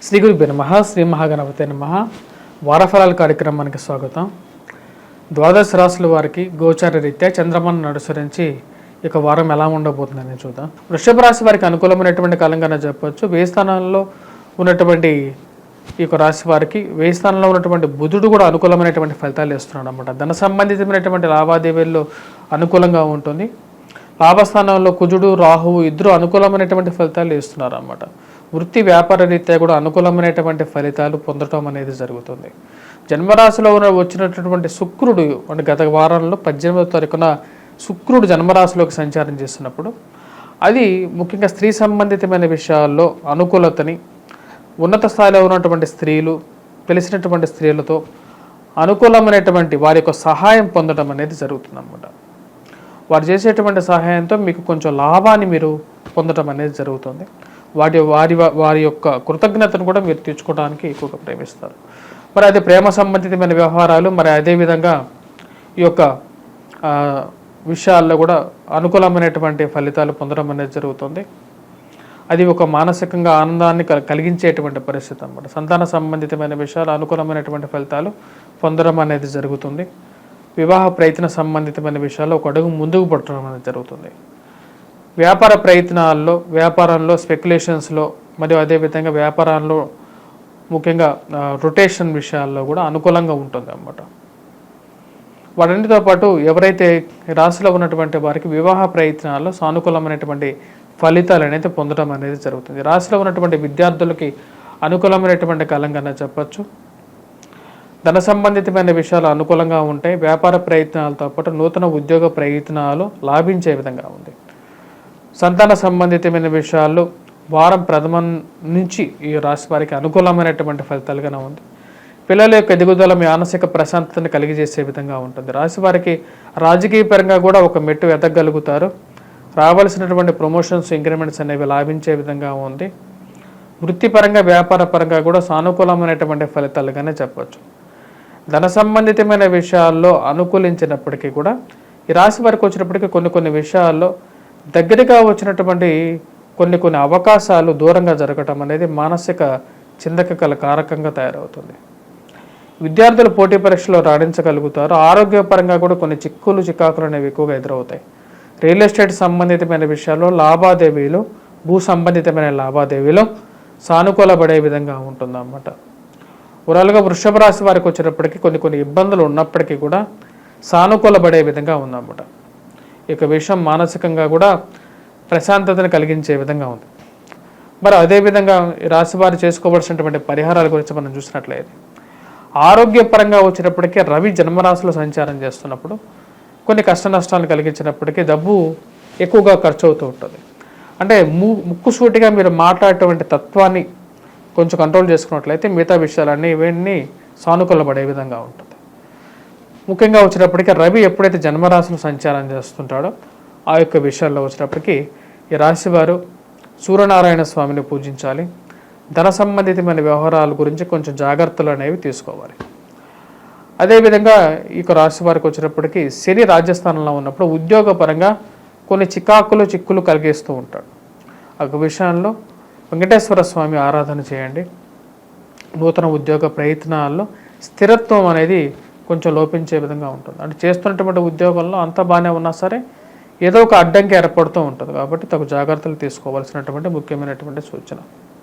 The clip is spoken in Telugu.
శ్రీ గురుభ్యో నమః. శ్రీ మహాగణపతే నమః. వారఫలాల కార్యక్రమానికి స్వాగతం. ద్వాదశ రాశుల వారికి గోచార రీత్యా చంద్రమాను అనుసరించి ఇక వారం ఎలా ఉండబోతుందని చూద్దాం. వృషభ రాశి వారికి అనుకూలమైనటువంటి కాలంగానే చెప్పవచ్చు. వ్యయ స్థానాల్లో ఉన్నటువంటి ఈ యొక్క రాశి వారికి వ్యయ స్థానంలో ఉన్నటువంటి బుధుడు కూడా అనుకూలమైనటువంటి ఫలితాలు ఇస్తున్నాడు అనమాట. ధన సంబంధితమైనటువంటి లావాదేవీల్లో అనుకూలంగా ఉంటుంది. లాభస్థానంలో కుజుడు రాహువు ఇద్దరు అనుకూలమైనటువంటి ఫలితాలు ఇస్తున్నారు అన్నమాట. వృత్తి వ్యాపార రీత్యా కూడా అనుకూలమైనటువంటి ఫలితాలు పొందడం అనేది జరుగుతుంది. జన్మరాశిలో వచ్చినటువంటి శుక్రుడు అంటే గత వారంలో 18వ తారీఖున శుక్రుడు జన్మరాశిలోకి సంచారం చేస్తున్నప్పుడు అది ముఖ్యంగా స్త్రీ సంబంధితమైన విషయాల్లో అనుకూలతని, ఉన్నత స్థాయిలో ఉన్నటువంటి స్త్రీలు, తెలిసినటువంటి స్త్రీలతో అనుకూలమైనటువంటి వారి యొక్క సహాయం పొందడం అనేది జరుగుతుంది అన్నమాట. వారు చేసేటువంటి సహాయంతో మీకు కొంచెం లాభాన్ని మీరు పొందడం అనేది జరుగుతుంది. వారి యొక్క కృతజ్ఞతను కూడా మీరు తీర్చుకోవడానికి ఎక్కువగా ప్రేమిస్తారు. మరి అది ప్రేమ సంబంధితమైన వ్యవహారాలు, మరి అదేవిధంగా ఈ యొక్క విషయాల్లో కూడా అనుకూలమైనటువంటి ఫలితాలు పొందడం అనేది జరుగుతుంది. అది ఒక మానసికంగా ఆనందాన్ని కలిగించేటువంటి పరిస్థితి అన్నమాట. సంతాన సంబంధితమైన విషయాలు అనుకూలమైనటువంటి ఫలితాలు పొందడం అనేది జరుగుతుంది. వివాహ ప్రయత్న సంబంధితమైన విషయాల్లో ఒక అడుగు ముందుకు పట్టడం అనేది జరుగుతుంది. వ్యాపార ప్రయత్నాల్లో, వ్యాపారంలో, స్పెక్యులేషన్స్లో మరియు అదేవిధంగా వ్యాపారాల్లో ముఖ్యంగా రొటేషన్ విషయాల్లో కూడా అనుకూలంగా ఉంటుంది అన్నమాట. వాటన్నిటితో పాటు ఎవరైతే రాశిలో ఉన్నటువంటి వారికి వివాహ ప్రయత్నాల్లో సానుకూలమైనటువంటి ఫలితాలు అనేది పొందడం అనేది జరుగుతుంది. రాశిలో ఉన్నటువంటి విద్యార్థులకి అనుకూలమైనటువంటి కాలంగానే చెప్పచ్చు. ధన సంబంధితమైన విషయాలు అనుకూలంగా ఉంటాయి. వ్యాపార ప్రయత్నాలతో పాటు నూతన ఉద్యోగ ప్రయత్నాలు లాభించే విధంగా ఉంది. సంతాన సంబంధితమైన విషయాల్లో వారం ప్రథమం నుంచి ఈ రాశి వారికి అనుకూలమైనటువంటి ఫలితాలుగానే ఉంది. పిల్లల యొక్క ఎదుగుదల మానసిక ప్రశాంతతను కలిగజేసే విధంగా ఉంటుంది. రాశి వారికి రాజకీయ పరంగా కూడా ఒక మెట్టు ఎదగలుగుతారు. రావాల్సినటువంటి ప్రమోషన్స్, ఇంక్రిమెంట్స్ అనేవి లాభించే విధంగా ఉంది. వృత్తిపరంగా, వ్యాపార పరంగా కూడా సానుకూలమైనటువంటి ఫలితాలుగానే చెప్పవచ్చు. ధన సంబంధితమైన విషయాల్లో అనుకూలించినప్పటికీ కూడా ఈ రాశి వారికి వచ్చినప్పటికీ కొన్ని విషయాల్లో దగ్గరగా వచ్చినటువంటి కొన్ని అవకాశాలు దూరంగా జరగటం అనేది మానసిక చిందక కారకంగా తయారవుతుంది. విద్యార్థులు పోటీ పరీక్షలో రాణించగలుగుతారు. ఆరోగ్యపరంగా కూడా కొన్ని చికాకులు అనేవి ఎక్కువగా ఎదురవుతాయి. రియల్ ఎస్టేట్ సంబంధితమైన విషయాల్లో లావాదేవీలు, భూ సంబంధితమైన లావాదేవీలు సానుకూలపడే విధంగా ఉంటుందన్నమాట. ఓవరాల్గా వృషభ రాశి వారికి వచ్చినప్పటికీ కొన్ని ఇబ్బందులు ఉన్నప్పటికీ కూడా సానుకూలపడే విధంగా ఉందన్నమాట. ఈ యొక్క విషయం మానసికంగా కూడా ప్రశాంతతను కలిగించే విధంగా ఉంది. మరి అదేవిధంగా ఈ రాశి వారు చేసుకోవాల్సినటువంటి పరిహారాల గురించి మనం చూసినట్లయితే ఆరోగ్యపరంగా వచ్చినప్పటికీ రవి జన్మరాశిలో సంచారం చేస్తున్నప్పుడు కొన్ని కష్ట నష్టాలను కలిగించినప్పటికీ డబ్బు ఎక్కువగా ఖర్చు అవుతూ ఉంటుంది. అంటే ముక్కుసూటిగా మీరు మాట్లాడేటువంటి తత్వాన్ని కొంచెం కంట్రోల్ చేసుకున్నట్లయితే మిగతా విషయాలన్నీ ఇవన్నీ సానుకూలపడే విధంగా ఉంటుంది. ముఖ్యంగా వచ్చినప్పటికీ రవి ఎప్పుడైతే జన్మరాశిలో సంచారం చేస్తుంటాడో ఆ యొక్క విషయాల్లో వచ్చినప్పటికీ ఈ రాశి వారు సూర్యనారాయణ స్వామిని పూజించాలి. ధన సంబంధితమైన వ్యవహారాల గురించి కొంచెం జాగ్రత్తలు అనేవి తీసుకోవాలి. అదేవిధంగా ఈ రాశి వారికి వచ్చినప్పటికీ శని రాజ్యస్థానంలో ఉన్నప్పుడు ఉద్యోగపరంగా కొన్ని చిక్కులు కలిగిస్తూ ఉంటాడు. ఆ విషయంలో వెంకటేశ్వర స్వామి ఆరాధన చేయండి. నూతన ఉద్యోగ ప్రయత్నాల్లో స్థిరత్వం అనేది కొంచెం లోపించే విధంగా ఉంటుంది. అంటే చేస్తున్నటువంటి ఉద్యోగంలో అంతా బాగానే ఉన్నా సరే ఏదో ఒక అడ్డంకి ఏర్పడుతూ ఉంటుంది. కాబట్టి తగు జాగ్రత్తలు తీసుకోవాల్సినటువంటి ముఖ్యమైనటువంటి సూచన.